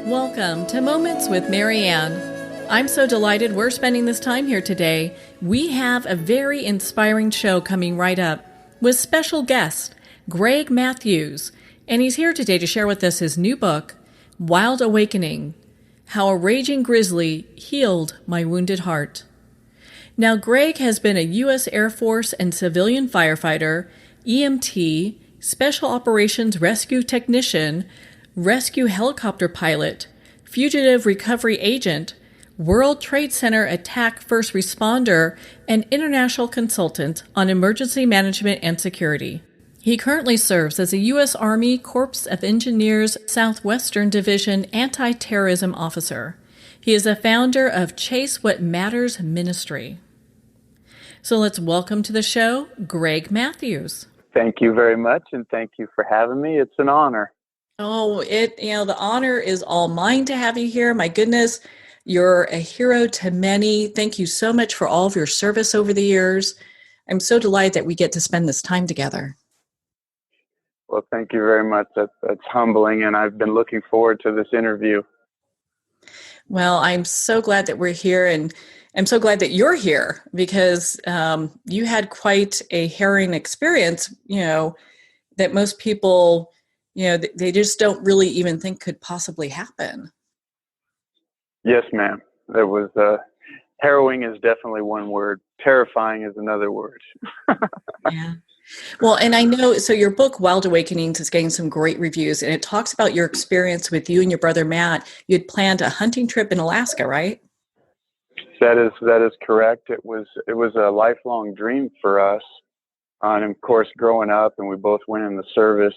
Welcome to Moments with Marianne. I'm so delighted we're spending this time here today. We have a very inspiring show coming right up with special guest Greg Matthews, and he's here today to share with us his new book, Wild Awakening: How a Raging Grizzly Healed My Wounded Heart. Now, Greg has been a U.S. Air Force and civilian firefighter, EMT, Special Operations Rescue Technician, rescue helicopter pilot, fugitive recovery agent, World Trade Center attack first responder, and international consultant on emergency management and security. He currently serves as a U.S. Army Corps of Engineers Southwestern Division anti-terrorism officer. He is a founder of Chase What Matters Ministry. So let's welcome to the show, Greg Matthews. Thank you very much, and thank you for having me. It's an honor. Oh, the honor is all mine to have you here. My goodness, you're a hero to many. Thank you so much for all of your service over the years. I'm so delighted that we get to spend this time together. Well, thank you very much. That's humbling, and I've been looking forward to this interview. Well, I'm so glad that we're here, and I'm so glad that you're here because you had quite a harrowing experience, that most people, they just don't really even think could possibly happen. Yes, ma'am. There was harrowing is definitely one word. Terrifying is another word. Yeah. Well, and I know, so your book, Wild Awakenings, is getting some great reviews, and it talks about your experience with you and your brother, Matt. You had planned a hunting trip in Alaska, right? That is correct. It was a lifelong dream for us. And of course, growing up, and we both went in the service,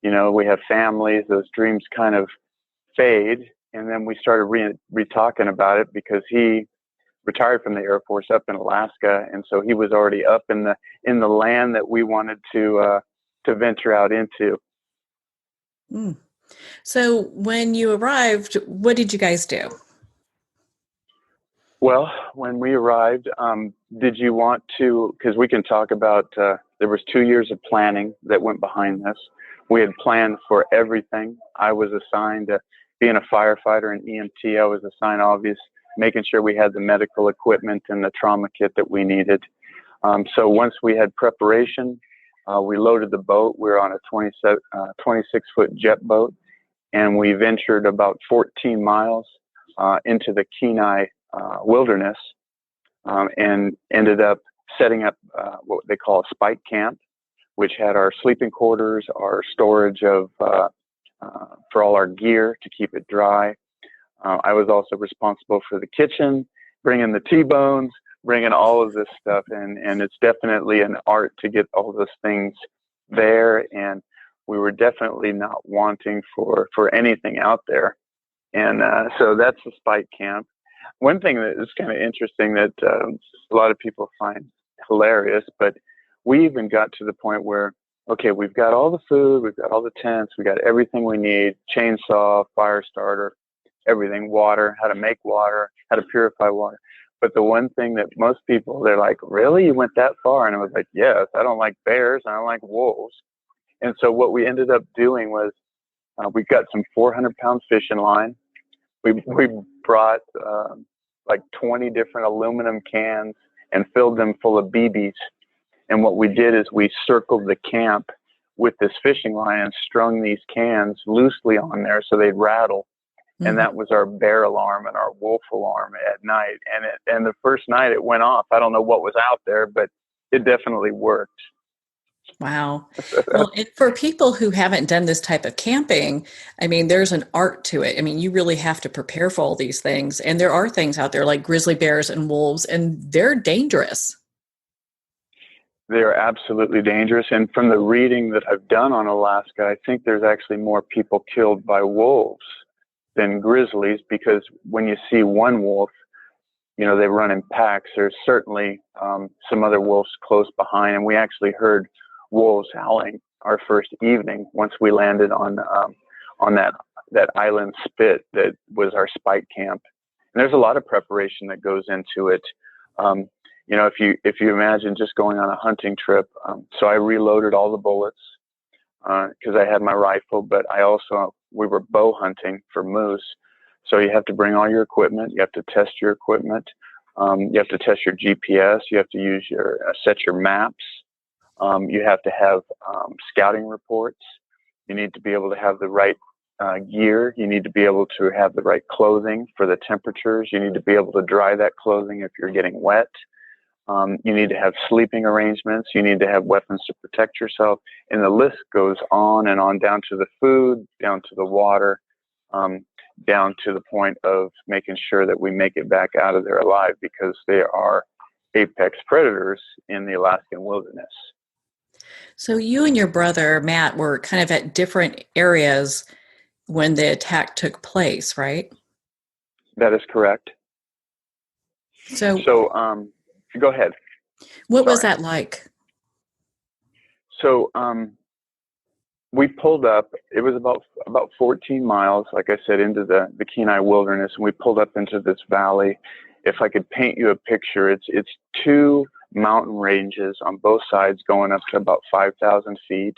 we have families, those dreams kind of fade. And then we started re-talking about it because he retired from the Air Force up in Alaska. And so he was already up in the land that we wanted to venture out into. Mm. So when you arrived, what did you guys do? Well, when we arrived, did you want to, because we can talk about, there was 2 years of planning that went behind this. We had planned for everything. I was assigned to being a firefighter and EMT. I was assigned, obviously, making sure we had the medical equipment and the trauma kit that we needed. So once we had preparation, we loaded the boat. We were on a 26-foot jet boat, and we ventured about 14 miles into the Kenai wilderness and ended up setting up what they call a spike camp, which had our sleeping quarters, our storage of for all our gear to keep it dry. I was also responsible for the kitchen, bringing the T-bones, bringing all of this stuff, and it's definitely an art to get all those things there. And we were definitely not wanting for anything out there. And so that's the spike camp. One thing that is kind of interesting that a lot of people find hilarious, but we even got to the point where, okay, we've got all the food, we've got all the tents, we got everything we need, chainsaw, fire starter, everything, water, how to make water, how to purify water. But the one thing that most people, they're like, really? You went that far? And I was like, yes, I don't like bears, and I don't like wolves. And so what we ended up doing was we got some 400-pound fishing line. We brought like 20 different aluminum cans and filled them full of BBs. And what we did is we circled the camp with this fishing line and strung these cans loosely on there so they'd rattle. Mm-hmm. And that was our bear alarm and our wolf alarm at night. And the first night it went off. I don't know what was out there, but it definitely worked. Wow. Well, for people who haven't done this type of camping, I mean, there's an art to it. I mean, you really have to prepare for all these things. And there are things out there like grizzly bears and wolves, and they're dangerous. They're absolutely dangerous. And from the reading that I've done on Alaska, I think there's actually more people killed by wolves than grizzlies, because when you see one wolf, they run in packs. There's certainly some other wolves close behind. And we actually heard wolves howling our first evening once we landed on that island spit that was our spike camp. And there's a lot of preparation that goes into it. If you imagine just going on a hunting trip, so I reloaded all the bullets because I had my rifle, but we were bow hunting for moose. So you have to bring all your equipment. You have to test your equipment. You have to test your GPS. You have to use set your maps. You have to have scouting reports. You need to be able to have the right gear. You need to be able to have the right clothing for the temperatures. You need to be able to dry that clothing if you're getting wet. You need to have sleeping arrangements. You need to have weapons to protect yourself. And the list goes on and on, down to the food, down to the water, down to the point of making sure that we make it back out of there alive, because they are apex predators in the Alaskan wilderness. So you and your brother, Matt, were kind of at different areas when the attack took place, right? That is correct. So go ahead. What was that like? So we pulled up. It was about 14 miles, like I said, into the Kenai wilderness, and we pulled up into this valley. If I could paint you a picture, it's two mountain ranges on both sides going up to about 5,000 feet.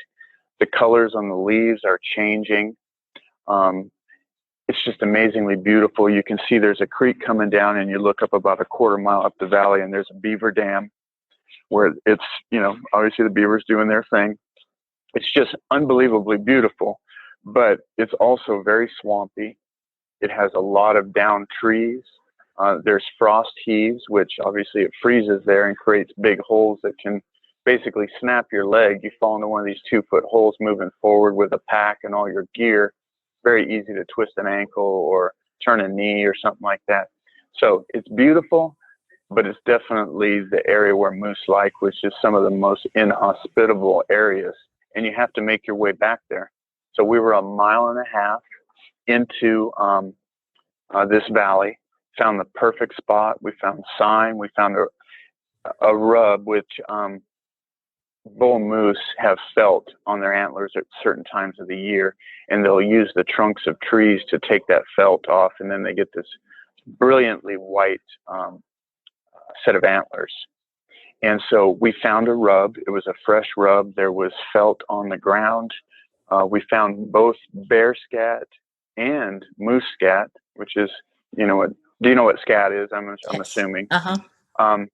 The colors on the leaves are changing. It's just amazingly beautiful. You can see there's a creek coming down, and you look up about a quarter mile up the valley, and there's a beaver dam where it's, obviously the beavers doing their thing. It's just unbelievably beautiful, but it's also very swampy. It has a lot of downed trees. There's frost heaves, which obviously it freezes there and creates big holes that can basically snap your leg. You fall into one of these 2-foot holes moving forward with a pack and all your gear. Very easy to twist an ankle or turn a knee or something like that. So it's beautiful, but it's definitely the area where moose like, which is some of the most inhospitable areas. And you have to make your way back there. So we were 1.5 miles into this valley, found the perfect spot. We found sign. We found a rub, which bull moose have felt on their antlers at certain times of the year, and they'll use the trunks of trees to take that felt off, and then they get this brilliantly white set of antlers. And so we found a rub. It was a fresh rub. There was felt on the ground. We found both bear scat and moose scat, which is, do you know what scat is? I'm assuming. Uh-huh.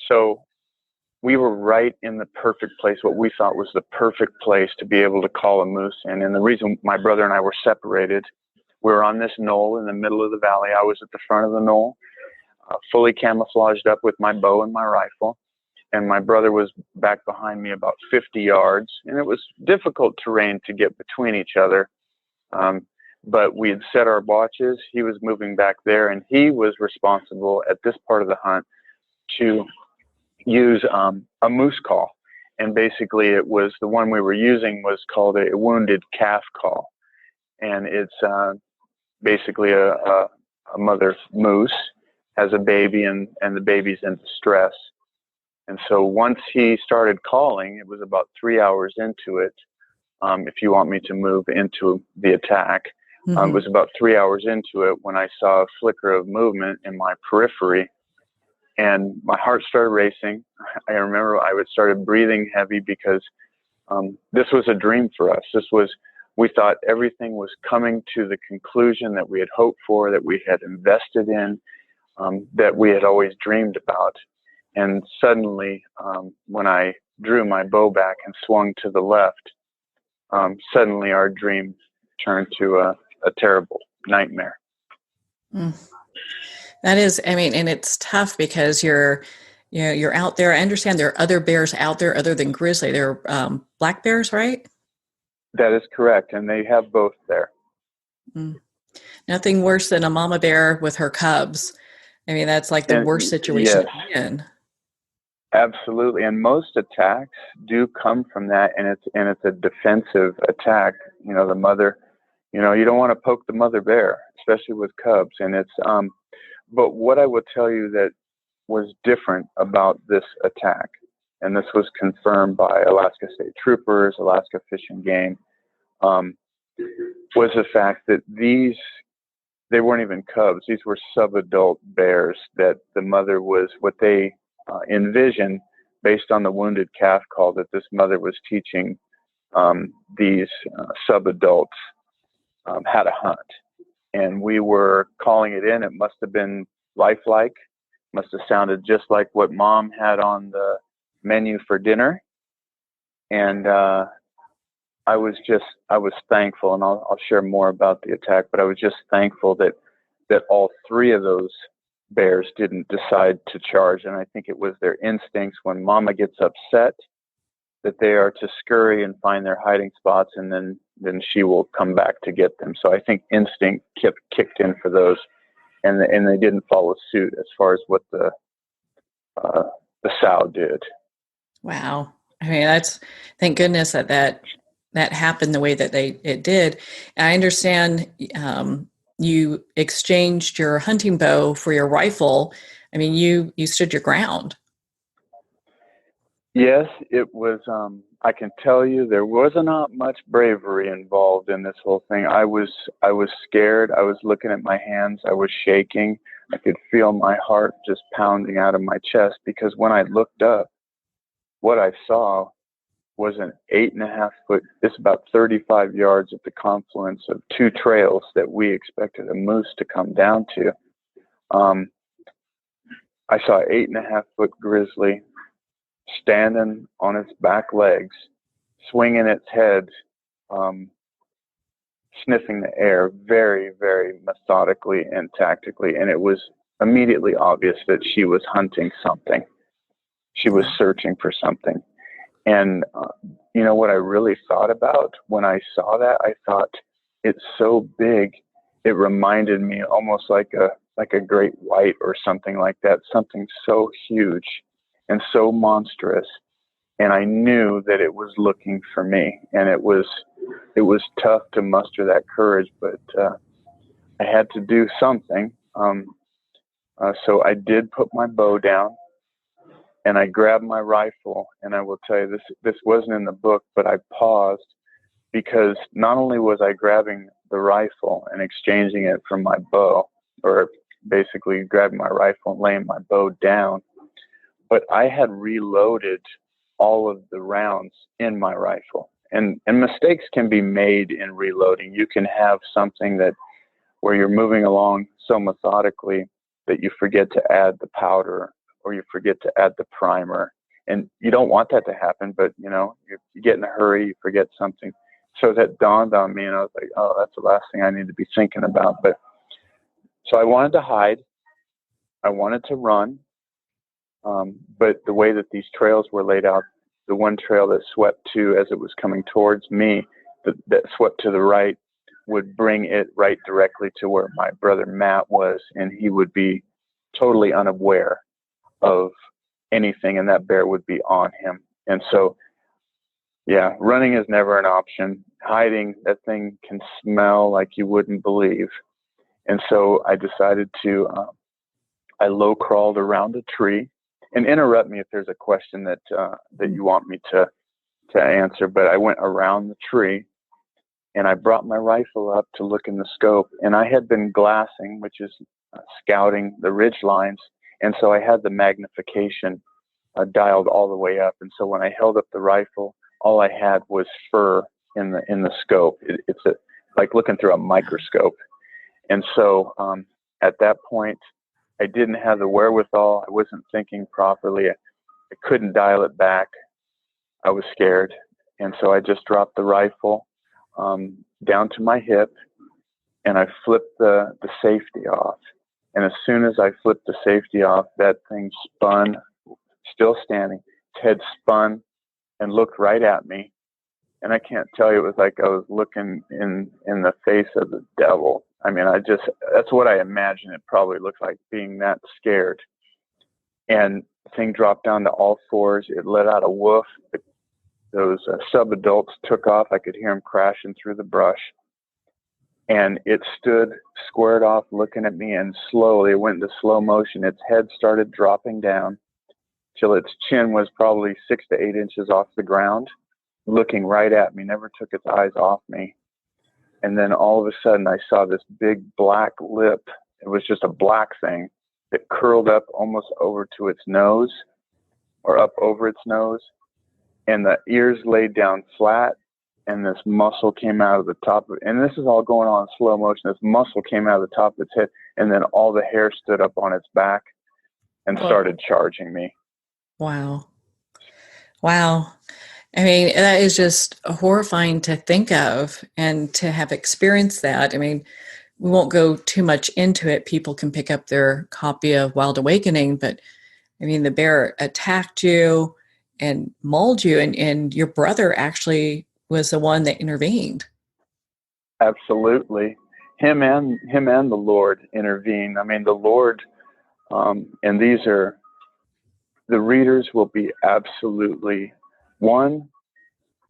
So we were right in the perfect place, what we thought was the perfect place to be able to call a moose in. And the reason my brother and I were separated, we were on this knoll in the middle of the valley. I was at the front of the knoll, fully camouflaged up with my bow and my rifle. And my brother was back behind me about 50 yards. And it was difficult terrain to get between each other. But we had set our watches. He was moving back there, and he was responsible at this part of the hunt to use a moose call. And basically it was, the one we were using was called a wounded calf call. And it's basically a mother moose has a baby, and the baby's in distress. And so once he started calling, it was about 3 hours into it. If you want me to move into the attack, it was about 3 hours into it when I saw a flicker of movement in my periphery, and my heart started racing. I remember I started breathing heavy because this was a dream for us. We thought everything was coming to the conclusion that we had hoped for, that we had invested in, that we had always dreamed about. And suddenly, when I drew my bow back and swung to the left, suddenly our dream turned to a terrible nightmare. That is, and it's tough because you're out there. I understand there are other bears out there other than grizzly. There are black bears, right? That is correct, and they have both there. Nothing worse than a mama bear with her cubs. That's like the worst situation to be in. Absolutely, and most attacks do come from that, and it's a defensive attack. The mother, you don't want to poke the mother bear, especially with cubs. And it's but what I will tell you that was different about this attack, and this was confirmed by Alaska State Troopers, Alaska Fish and Game, was the fact that they weren't even cubs. These were subadult bears, that the mother was what they envisioned based on the wounded calf call, that this mother was teaching these subadults how to hunt. and we were calling it in. It must have been lifelike, must have sounded just like what Mom had on the menu for dinner. And I was thankful, and I'll share more about the attack, but I was just thankful that all three of those bears didn't decide to charge. And I think it was their instincts when Mama gets upset that they are to scurry and find their hiding spots, and then she will come back to get them. So I think instinct kicked in for those, and they didn't follow suit as far as what the sow did. Wow. I mean, thank goodness that happened the way that it did. And I understand you exchanged your hunting bow for your rifle. I mean, you stood your ground. Yes, it was. I can tell you there was not much bravery involved in this whole thing. I was scared. I was looking at my hands. I was shaking. I could feel my heart just pounding out of my chest, because when I looked up, what I saw was an 8.5 foot, it's about 35 yards at the confluence of two trails that we expected a moose to come down to. I saw 8.5 foot grizzly standing on its back legs, swinging its head, sniffing the air very, very methodically and tactically. And it was immediately obvious that she was hunting something. She was searching for something. And you know what I really thought about when I saw that? I thought, it's so big, it reminded me almost like a great white or something like that, something so huge and so monstrous. And I knew that it was looking for me, and it was tough to muster that courage, but I had to do something. So I did put my bow down, and I grabbed my rifle. And I will tell you, this wasn't in the book, but I paused, because not only was I grabbing the rifle and exchanging it for my bow, or basically grabbing my rifle and laying my bow down, but I had reloaded all of the rounds in my rifle. And mistakes can be made in reloading. You can have something where you're moving along so methodically that you forget to add the powder, or you forget to add the primer. And you don't want that to happen, but you get in a hurry, you forget something. So that dawned on me, and I was like, oh, that's the last thing I need to be thinking about. But so I wanted to hide. I wanted to run. But the way that these trails were laid out, the one trail that swept as it was coming towards me, that swept to the right, would bring it right directly to where my brother Matt was, and he would be totally unaware of anything, and that bear would be on him. And so, yeah, running is never an option. Hiding, that thing can smell like you wouldn't believe. And so I decided I low crawled around a tree. And interrupt me if there's a question that you want me to answer. But I went around the tree, and I brought my rifle up to look in the scope. And I had been glassing, which is scouting the ridge lines. And so I had the magnification dialed all the way up. And so when I held up the rifle, all I had was fur in the scope. It's like looking through a microscope. And so at that point, I didn't have the wherewithal. I wasn't thinking properly. I couldn't dial it back. I was scared. And so I just dropped the rifle down to my hip, and I flipped the safety off. And as soon as I flipped the safety off, that thing spun, still standing. Its head spun and looked right at me. And I can't tell you, it was like I was looking in the face of the devil. I mean, that's what I imagine it probably looks like, being that scared. And the thing dropped down to all fours. It let out a woof. Those sub-adults took off. I could hear them crashing through the brush. And it stood squared off looking at me, and slowly it went into slow motion. Its head started dropping down till its chin was probably 6 to 8 inches off the ground, looking right at me, never took its eyes off me. And then all of a sudden I saw this big black lip. It was just a black thing that curled up almost over to its nose, or up over its nose. And the ears laid down flat, and this muscle came out of the top of it. And this is all going on in slow motion. This muscle came out of the top of its head, and then all the hair stood up on its back and started charging me. Wow. Wow. I mean, that is just horrifying to think of and to have experienced that. I mean, we won't go too much into it. People can pick up their copy of Wild Awakening, but I mean, the bear attacked you and mauled you, and your brother actually was the one that intervened. Absolutely. Him and the Lord intervened. I mean, the Lord, and these are, the readers will be absolutely,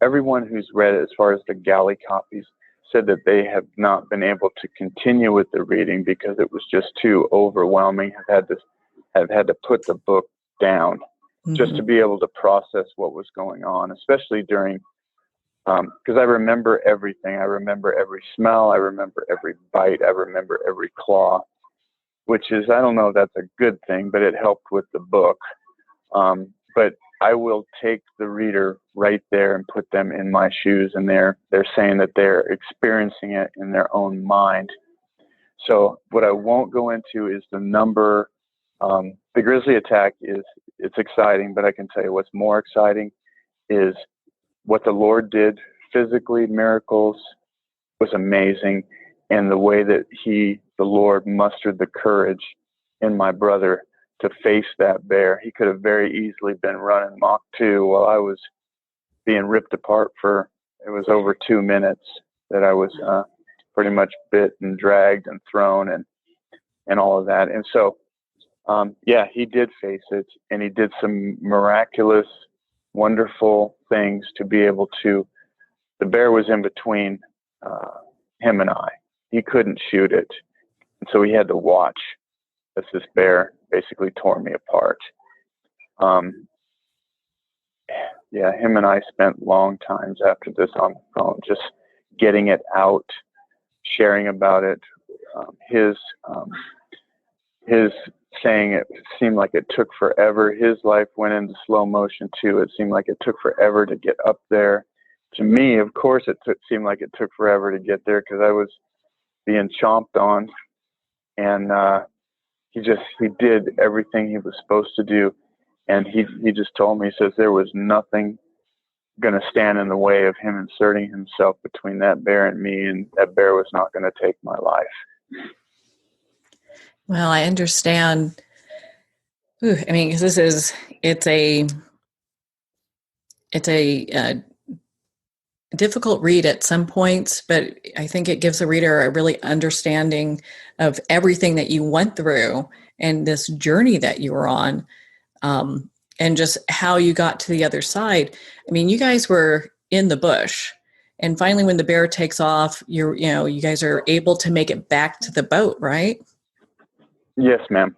everyone who's read it, as far as the galley copies, said that they have not been able to continue with the reading because it was just too overwhelming. Have had to put the book down just to be able to process what was going on, especially during, because I remember everything. I remember every smell. I remember every bite. I remember every claw, which is, I don't know if that's a good thing, but it helped with the book. But I will take the reader right there and put them in my shoes, and they're saying that they're experiencing it in their own mind. So what I won't go into is the number. The grizzly attack it's exciting, but I can tell you what's more exciting is what the Lord did physically. Miracles was amazing, and the way that the Lord mustered the courage in my brother to face that bear. He could have very easily been running Mach 2 while I was being ripped apart it was over 2 minutes that I was pretty much bit and dragged and thrown and all of that. And so, he did face it, and he did some miraculous, wonderful things to be able to. The bear was in between him and I. He couldn't shoot it, and so he had to watch as this bear basically tore me apart. Him and I spent long times after this on the phone, just getting it out, sharing about it. His saying it seemed like it took forever. His life went into slow motion too. It seemed like it took forever to get up there. To me, of course, seemed like it took forever to get there because I was being chomped on, and he did everything he was supposed to do. And he just told me, he says there was nothing going to stand in the way of him inserting himself between that bear and me, and that bear was not going to take my life. Well, I understand. I mean, because it's a difficult read at some points, but I think it gives the reader a really understanding of everything that you went through and this journey that you were on, and just how you got to the other side. I mean, you guys were in the bush, and finally, when the bear takes off, you guys are able to make it back to the boat, right? Yes, ma'am.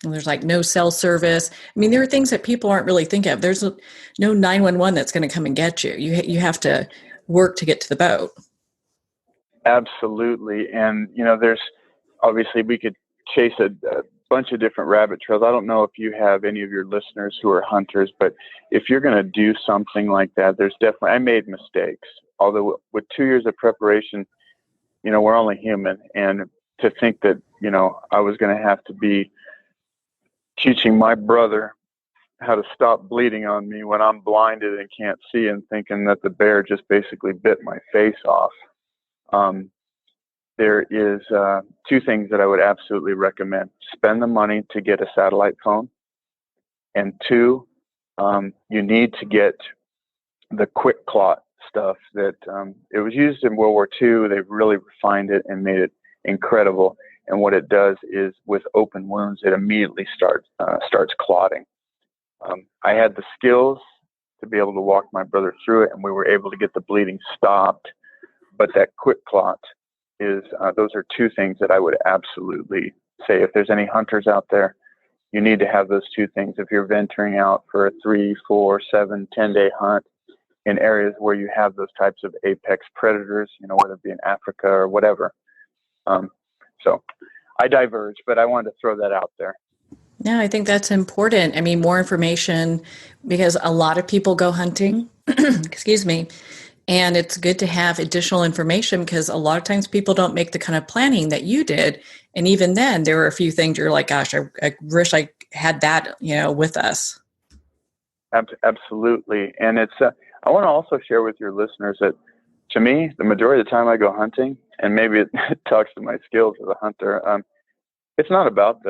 And there's like no cell service. I mean, there are things that people aren't really thinking of. There's no 911 that's going to come and get you. You have to work to get to the boat. Absolutely. And, there's obviously we could chase a bunch of different rabbit trails. I don't know if you have any of your listeners who are hunters, but if you're going to do something like that, I made mistakes. Although with 2 years of preparation, we're only human. And to think that, I was going to have to be teaching my brother how to stop bleeding on me when I'm blinded and can't see, and thinking that the bear just basically bit my face off. There is 2 things that I would absolutely recommend. Spend the money to get a satellite phone. And 2, you need to get the quick clot stuff that it was used in World War II. They've really refined it and made it incredible. And what it does is, with open wounds, it immediately starts clotting. I had the skills to be able to walk my brother through it, and we were able to get the bleeding stopped. But that quick clot is, those are 2 things that I would absolutely say, if there's any hunters out there, you need to have those 2 things. If you're venturing out for a 3, 4, 7, 10-day hunt in areas where you have those types of apex predators, whether it be in Africa or whatever. So I diverge, but I wanted to throw that out there. Yeah, I think that's important. I mean, more information, because a lot of people go hunting, excuse me, And it's good to have additional information because a lot of times people don't make the kind of planning that you did. And even then, there were a few things you're like, gosh, I wish I had that, with us. Absolutely. And I want to also share with your listeners that to me, the majority of the time I go hunting, and maybe it talks to my skills as a hunter, it's not about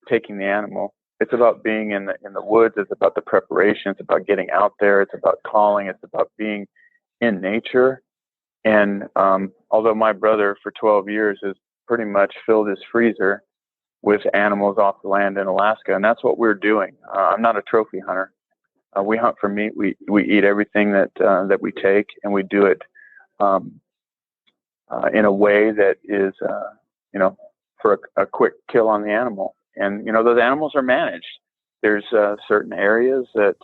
taking the animal. It's about being in the woods. It's about the preparation. It's about getting out there. It's about calling. It's about being in nature. And although my brother for 12 years has pretty much filled his freezer with animals off the land in Alaska, and that's what we're doing. I'm not a trophy hunter. We hunt for meat. We eat everything that we take, and we do it in a way that is, for a quick kill on the animal. And those animals are managed. There's certain areas that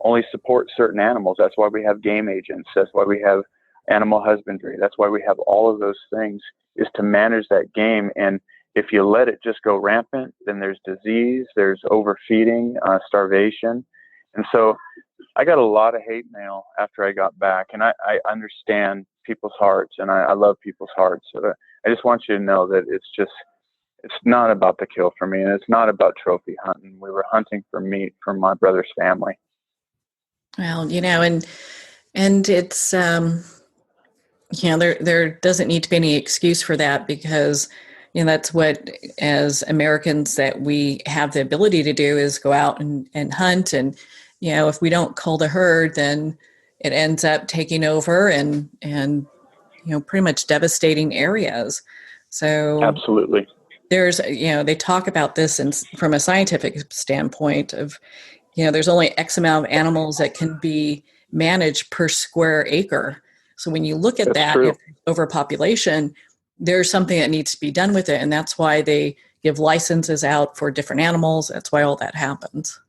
only support certain animals. That's why we have game agents. That's why we have animal husbandry. That's why we have all of those things, is to manage that game. And if you let it just go rampant, then there's disease, there's overfeeding, starvation. And so I got a lot of hate mail after I got back, and I understand people's hearts, and I love people's hearts. So I just want you to know that it's not about the kill for me, and it's not about trophy hunting. We were hunting for meat for my brother's family. Well, and it's, there doesn't need to be any excuse for that because, that's what, as Americans, that we have the ability to do is go out and hunt. And, if we don't cull the herd, then it ends up taking over and pretty much devastating areas. So Absolutely. there's, they talk about this from a scientific standpoint of, there's only X amount of animals that can be managed per square acre. So when you look at that, if overpopulation, there's something that needs to be done with it. And that's why they give licenses out for different animals. That's why all that happens.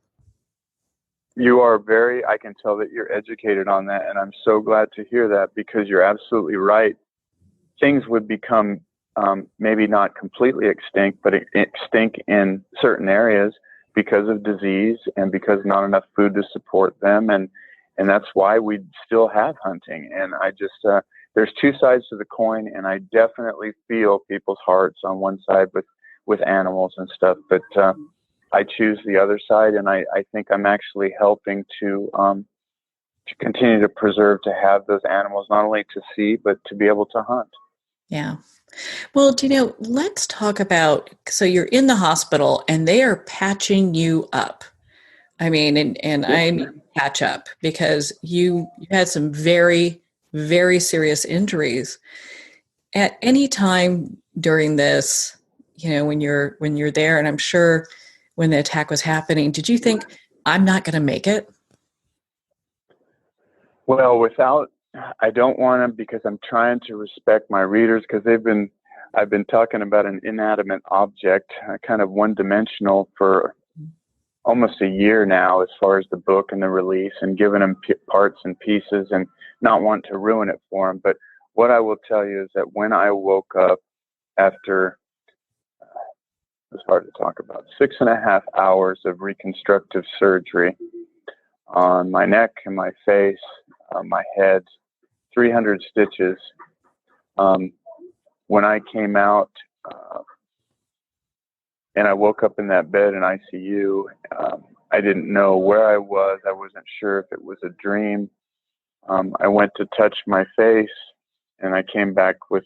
I can tell that you're educated on that. And I'm so glad to hear that, because you're absolutely right. Things would become maybe not completely extinct, but extinct in certain areas because of disease and because not enough food to support them. And that's why we still have hunting. And I just, there's two sides to the coin, and I definitely feel people's hearts on one side with animals and stuff. But I choose the other side, and I think I'm actually helping to continue to preserve, to have those animals not only to see, but to be able to hunt. Yeah. Well, let's talk about, so you're in the hospital and they are patching you up. I mean, and I mean patch up, because you had some very, very serious injuries. At any time during this, when you're there, and I'm sure when the attack was happening, did you think, I'm not going to make it? Well, I don't want to, because I'm trying to respect my readers, because I've been talking about an inanimate object, kind of one-dimensional, for almost a year now, as far as the book and the release, and giving them parts and pieces, and not want to ruin it for them. But what I will tell you is that when I woke up after, it's hard to talk about, 6.5 hours of reconstructive surgery on my neck and my face, my head, 300 stitches. When I came out, and I woke up in that bed in ICU, I didn't know where I was. I wasn't sure if it was a dream. I went to touch my face, and I came back with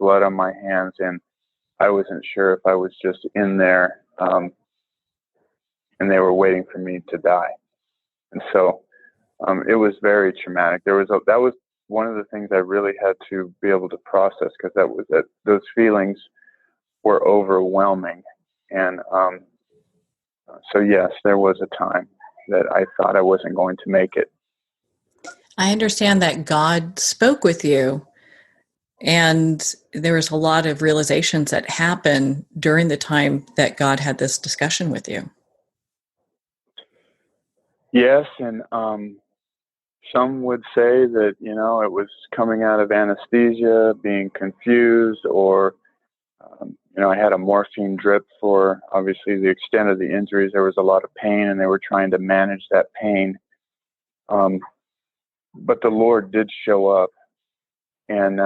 blood on my hands, and I wasn't sure if I was just in there, and they were waiting for me to die. And so it was very traumatic. That was one of the things I really had to be able to process, because those feelings were overwhelming. And so yes, there was a time that I thought I wasn't going to make it. I understand that God spoke with you, and there was a lot of realizations that happened during the time that God had this discussion with you. Yes, and some would say that, it was coming out of anesthesia, being confused, or, I had a morphine drip for, obviously, the extent of the injuries. There was a lot of pain, and they were trying to manage that pain. but the Lord did show up, and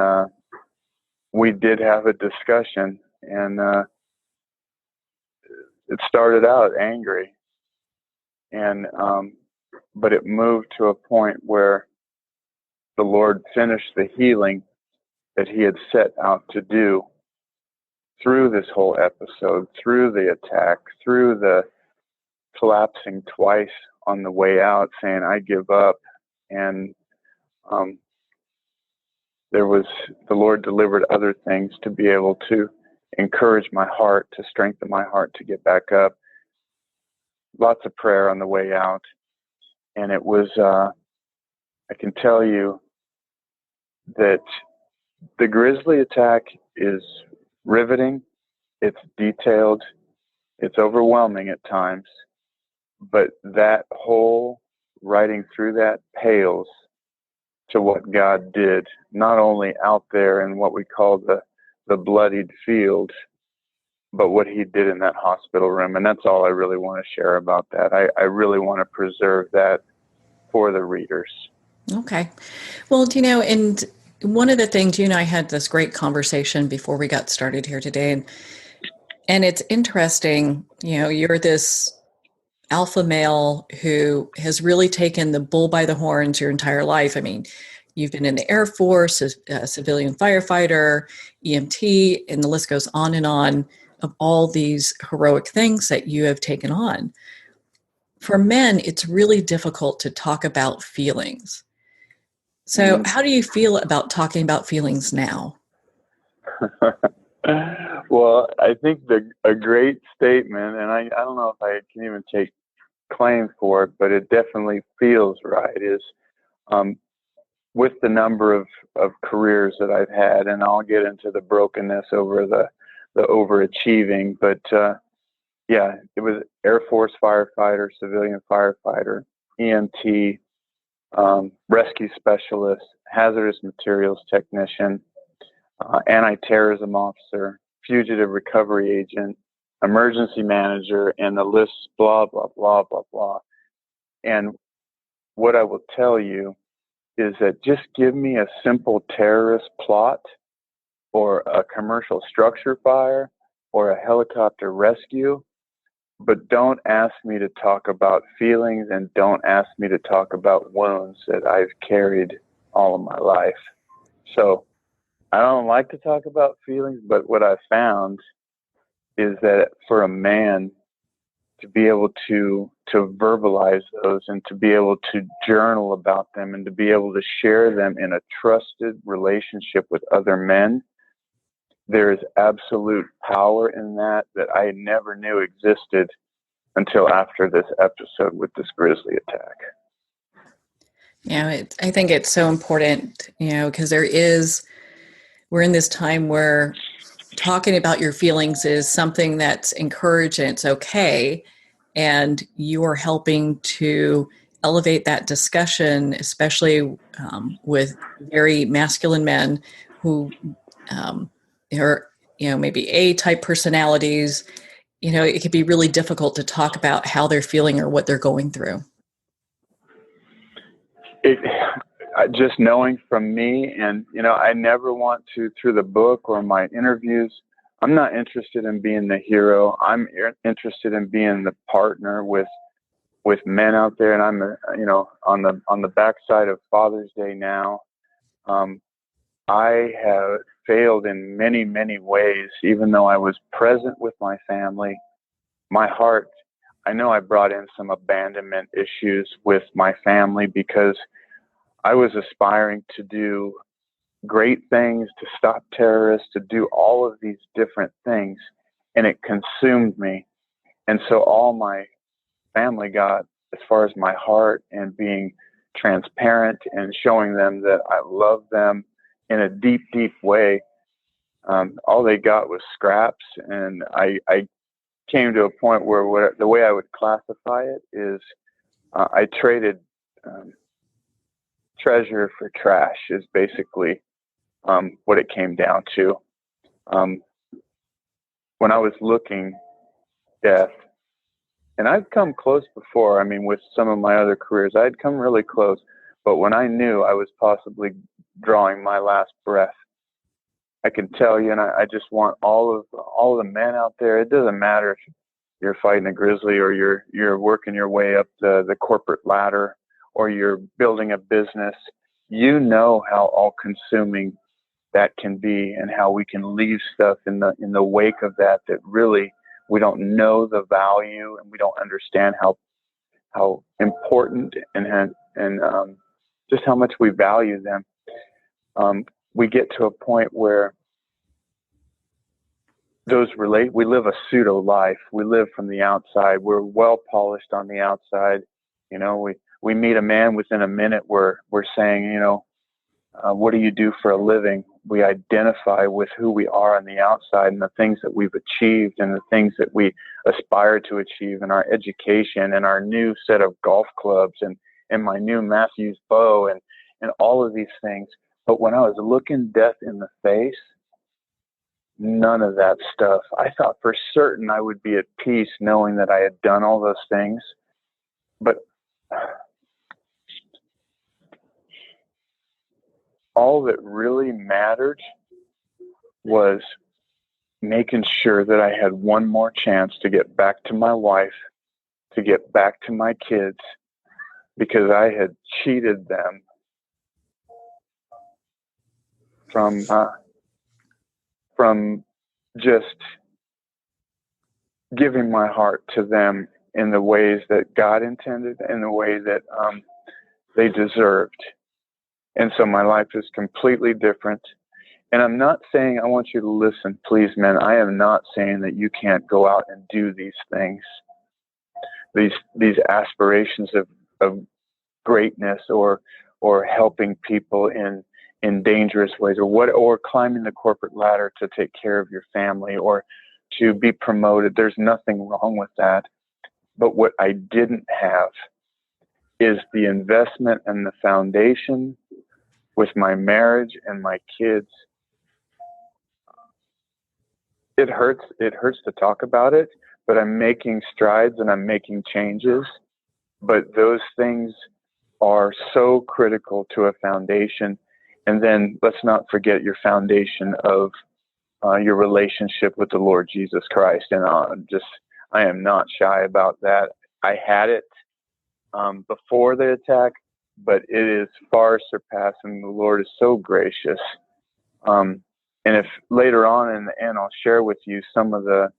we did have a discussion, and it started out angry, and but it moved to a point where the Lord finished the healing that he had set out to do through this whole episode, through the attack, through the collapsing twice on the way out, saying, I give up. And the Lord delivered other things to be able to encourage my heart, to strengthen my heart to get back up. Lots of prayer on the way out. And it was, I can tell you that the grizzly attack is riveting, it's detailed, it's overwhelming at times, but that whole writing through that pales to what God did, not only out there in what we call the bloodied field, but what he did in that hospital room. And that's all I really want to share about that. I really want to preserve that for the readers. Okay. Well, and one of the things, you and I had this great conversation before we got started here today. And it's interesting, you're this alpha male who has really taken the bull by the horns your entire life. I mean, you've been in the Air Force, a civilian firefighter, EMT, and the list goes on of all these heroic things that you have taken on. For men, it's really difficult to talk about feelings. So how do you feel about talking about feelings now? Well, I think a great statement, and I don't know if I can even take claim for it, but it definitely feels right, is with the number of careers that I've had, and I'll get into the brokenness over the overachieving, but yeah, it was Air Force firefighter, civilian firefighter, EMT, rescue specialist, hazardous materials technician, anti-terrorism officer, fugitive recovery agent, emergency manager, and the list, blah, blah, blah, blah, blah. And what I will tell you is that just give me a simple terrorist plot or a commercial structure fire or a helicopter rescue, but don't ask me to talk about feelings and don't ask me to talk about wounds that I've carried all of my life. So I don't like to talk about feelings, but what I found is that for a man to be able to verbalize those and to be able to journal about them and to be able to share them in a trusted relationship with other men, there is absolute power in that I never knew existed until after this episode with this grizzly attack. Yeah, I think it's so important, because we're in this time where talking about your feelings is something that's encouraged and it's okay. And you are helping to elevate that discussion, especially with very masculine men who are, maybe A-type personalities. It can be really difficult to talk about how they're feeling or what they're going through. Just knowing from me, and I never want to, through the book or my interviews, I'm not interested in being the hero. I'm interested in being the partner with men out there. And I'm on the backside of Father's Day now. I have failed in many, many ways, even though I was present with my family. My heart, I know I brought in some abandonment issues with my family because I was aspiring to do great things, to stop terrorists, to do all of these different things, and it consumed me. And so all my family got, as far as my heart and being transparent and showing them that I love them in a deep, deep way, all they got was scraps. And I came to a point where the way I would classify it is I traded treasure for trash is basically what it came down to. When I was looking death, and I'd come close before, with some of my other careers, I'd come really close. But when I knew I was possibly drawing my last breath, I can tell you, and I just want all of the men out there. It doesn't matter if you're fighting a grizzly or you're working your way up the corporate ladder or you're building a business. You know how all-consuming that can be, and how we can leave stuff in the wake of that really we don't know the value, and we don't understand how important and just how much we value them. We get to a point where we live a pseudo life. We live from the outside. We're well polished on the outside. You know, we meet a man within a minute. We're saying, you know, what do you do for a living? We identify with who we are on the outside and the things that we've achieved and the things that we aspire to achieve in our education and our new set of golf clubs and my new Matthews bow and all of these things. But when I was looking death in the face, none of that stuff. I thought for certain I would be at peace knowing that I had done all those things. But all that really mattered was making sure that I had one more chance to get back to my wife, to get back to my kids, because I had cheated them from just giving my heart to them in the ways that God intended, in the way that they deserved. And so my life is completely different. And I'm not saying, I want you to listen, please, men. I am not saying that you can't go out and do these things, these aspirations of greatness or helping people in dangerous ways, or climbing the corporate ladder to take care of your family or to be promoted. There's nothing wrong with that. But what I didn't have is the investment and the foundation with my marriage and my kids. It hurts to talk about it, but I'm making strides and I'm making changes. But those things are so critical to a foundation. And then let's not forget your foundation of your relationship with the Lord Jesus Christ. And I am not shy about that. I had it before the attack, but it is far surpassing. The Lord is so gracious. And if later on in the end, I'll share with you some of the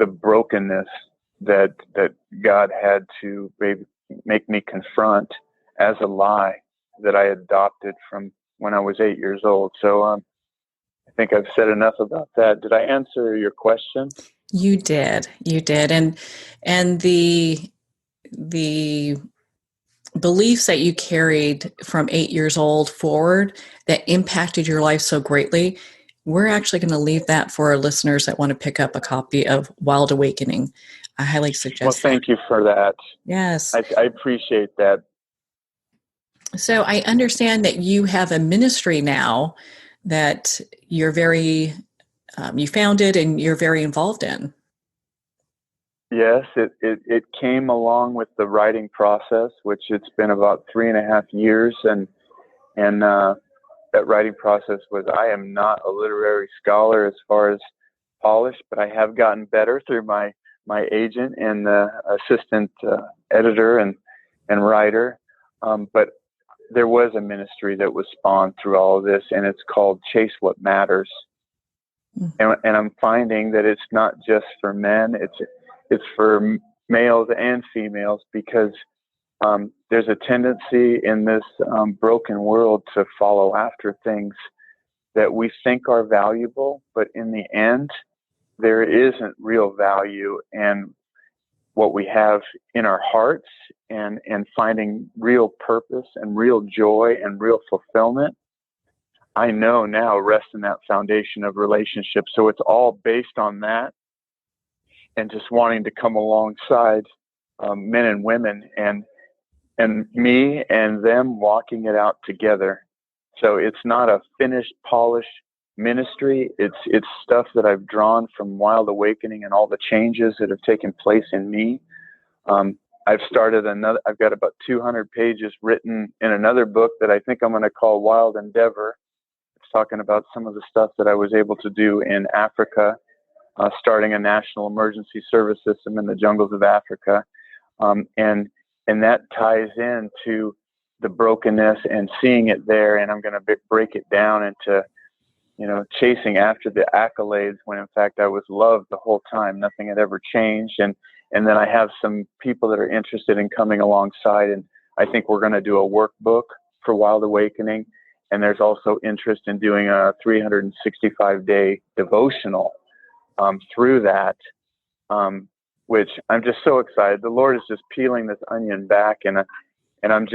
brokenness that God had to make me confront as a lie that I adopted from when I was 8 years old. So I think I've said enough about that. Did I answer your question? You did. And the beliefs that you carried from 8 years old forward that impacted your life so greatly, we're actually going to leave that for our listeners that want to pick up a copy of Wild Awakening. I highly suggest Well, thank you for that. Yes. I appreciate that. So I understand that you have a ministry now that you're very, you founded and you're very involved in. Yes, it came along with the writing process, which it's been about 3.5 years. And that writing process was, I am not a literary scholar as far as polish, but I have gotten better through my agent and the assistant editor and writer. But there was a ministry that was spawned through all of this, and it's called Chase What Matters. Mm-hmm. And I'm finding that it's not just for men, it's for males and females, because there's a tendency in this broken world to follow after things that we think are valuable, but in the end, there isn't real value in what we have in our hearts and finding real purpose and real joy and real fulfillment. I know now rests in that foundation of relationship. So it's all based on that, and just wanting to come alongside men and women and me and them walking it out together. So it's not a finished, polished ministry. It's stuff that I've drawn from Wild Awakening and all the changes that have taken place in me. I've started another. I've got about 200 pages written in another book that I think I'm going to call Wild Endeavor. It's talking about some of the stuff that I was able to do in Africa, starting a national emergency service system in the jungles of Africa, and that ties into the brokenness and seeing it there. And I'm going to break it down into, chasing after the accolades when in fact I was loved the whole time. Nothing had ever changed. And then I have some people that are interested in coming alongside. And I think we're going to do a workbook for Wild Awakening. And there's also interest in doing a 365-day devotional through that, which I'm just so excited. The Lord is just peeling this onion back, and I'm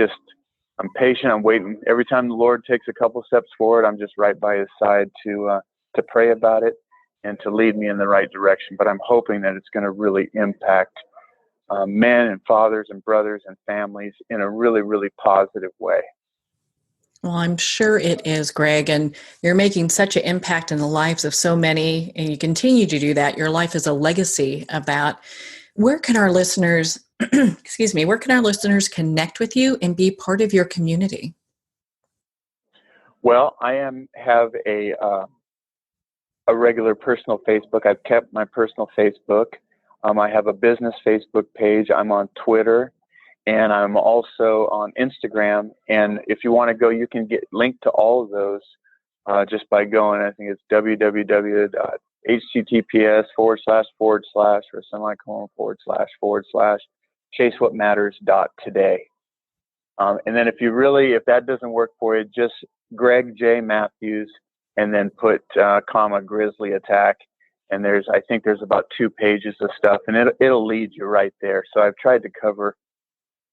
patient. I'm waiting. Every time the Lord takes a couple steps forward, I'm just right by His side to pray about it and to lead me in the right direction. But I'm hoping that it's going to really impact men and fathers and brothers and families in a really, really positive way. Well, I'm sure it is, Greg, and you're making such an impact in the lives of so many, and you continue to do that. Your life is a legacy of that. Where can our listeners, where can our listeners connect with you and be part of your community? Well, I have a regular personal Facebook. I've kept my personal Facebook. I have a business Facebook page. I'm on Twitter. And I'm also on Instagram. And if you want to go, you can get linked to all of those just by going. I think it's www.https://chasewhatmatters.today. And then if that doesn't work for you, just Greg J. Matthews, and then put grizzly attack. And I think there's about 2 pages of stuff, and it'll lead you right there. So I've tried to cover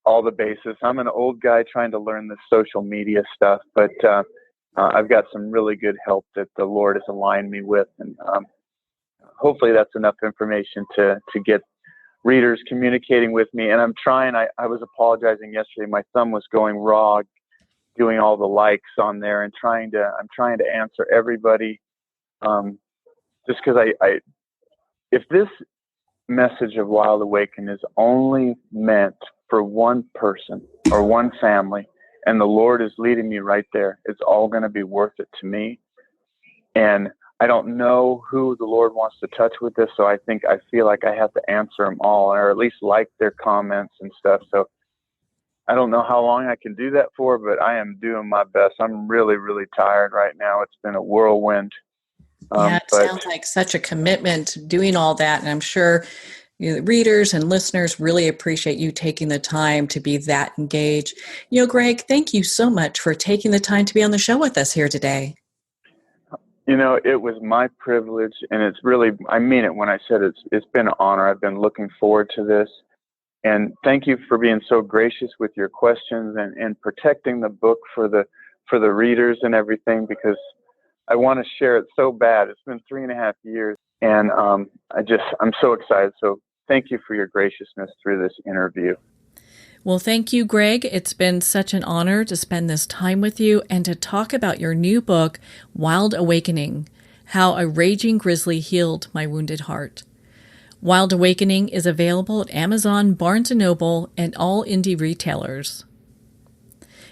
all the bases. I'm an old guy trying to learn the social media stuff, but I've got some really good help that the Lord has aligned me with, and hopefully that's enough information to get readers communicating with me. And I'm trying. I was apologizing yesterday. My thumb was going raw, doing all the likes on there, and I'm trying to answer everybody. Just because if this message of Wild Awaken is only meant for one person or one family, and the Lord is leading me right there, it's all going to be worth it to me. And I don't know who the Lord wants to touch with this, so I feel like I have to answer them all, or at least like their comments and stuff. So I don't know how long I can do that for, but I am doing my best. I'm really, really tired right now. It's been a whirlwind. It sounds like such a commitment doing all that, and I'm sure the readers and listeners really appreciate you taking the time to be that engaged. Greg, thank you so much for taking the time to be on the show with us here today. It was my privilege, and it's really, I mean it when I said it's been an honor. I've been looking forward to this. And thank you for being so gracious with your questions and protecting the book for the readers and everything, because I want to share it so bad. It's been 3.5 years, and I'm so excited. So thank you for your graciousness through this interview. Well, thank you, Greg. It's been such an honor to spend this time with you and to talk about your new book, Wild Awakening: How a Raging Grizzly Healed My Wounded Heart. Wild Awakening is available at Amazon, Barnes & Noble, and all indie retailers.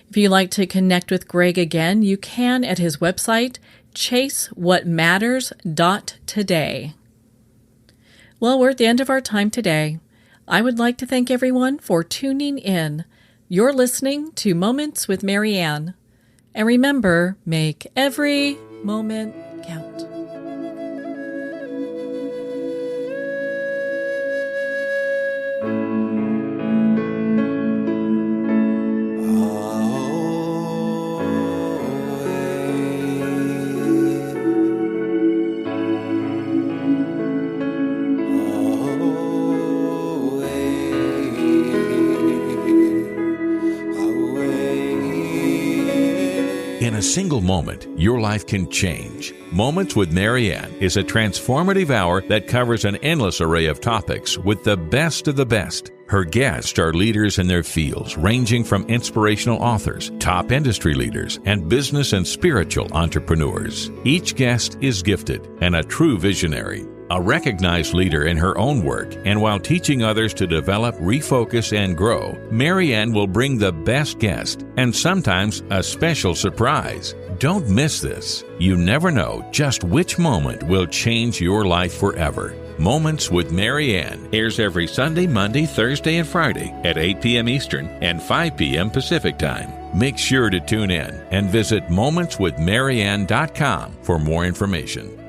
If you'd like to connect with Greg again, you can at his website, chasewhatmatters.today. Well, we're at the end of our time today. I would like to thank everyone for tuning in. You're listening to Moments with Marianne. And remember, make every moment count. In a single moment, your life can change. Moments with Marianne is a transformative hour that covers an endless array of topics with the best of the best. Her guests are leaders in their fields, ranging from inspirational authors, top industry leaders, and business and spiritual entrepreneurs. Each guest is gifted and a true visionary, a recognized leader in her own work, and while teaching others to develop, refocus, and grow, Marianne will bring the best guest and sometimes a special surprise. Don't miss this. You never know just which moment will change your life forever. Moments with Marianne airs every Sunday, Monday, Thursday, and Friday at 8 p.m. Eastern and 5 p.m. Pacific Time. Make sure to tune in and visit momentswithmarianne.com for more information.